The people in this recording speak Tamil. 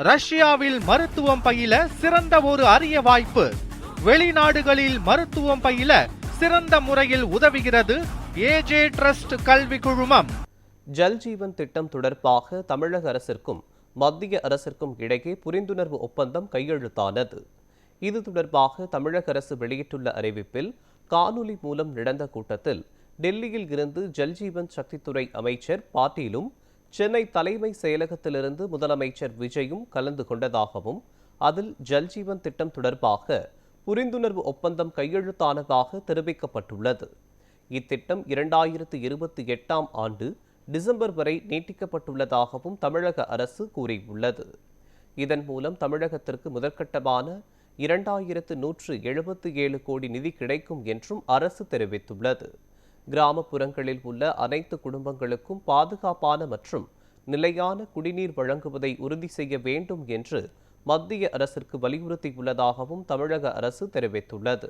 ரஷ்யாவில் மருத்துவம் பயில சிறந்த ஒரு அரிய வாய்ப்பு. வெளிநாடுகளில் மருத்துவம் பயில சிறந்த முறையில் உதவுகிறது ஏஜே ட்ரஸ்ட் கல்வி குழுமம். ஜல் ஜீவன் திட்டம் தொடர்பாக தமிழக அரசிற்கும் மத்திய அரசிற்கும் இடையே புரிந்துணர்வு ஒப்பந்தம் கையெழுத்தானது. இது தொடர்பாக தமிழக அரசு வெளியிட்டுள்ள அறிவிப்பில், காணொலி மூலம் நடந்த கூட்டத்தில் டெல்லியில் இருந்து ஜல்ஜீவன் சக்தித்துறை அமைச்சர் பாட்டீலும் சென்னை தலைமை செயலகத்திலிருந்து முதலமைச்சர் விஜயும் கலந்து கொண்டதாகவும், அதில் ஜல்ஜீவன் திட்டம் தொடர்பாக புரிந்துணர்வு ஒப்பந்தம் கையெழுத்தானதாக தெரிவிக்கப்பட்டுள்ளது. இத்திட்டம் 2028ஆம் ஆண்டு டிசம்பர் வரை நீட்டிக்கப்பட்டுள்ளதாகவும் தமிழக அரசு கூறியுள்ளது. இதன் மூலம் தமிழகத்திற்கு முதற்கட்டமான 2177 கோடி நிதி கிடைக்கும் என்றும் அரசு தெரிவித்துள்ளது. கிராமப்புறங்களில் உள்ள அனைத்து குடும்பங்களுக்கும் பாதுகாப்பான மற்றும் நிலையான குடிநீர் வழங்குவதை உறுதி செய்ய வேண்டும் என்று மத்திய அரசிற்கு வலியுறுத்தியுள்ளதாகவும் தமிழக அரசு தெரிவித்துள்ளது.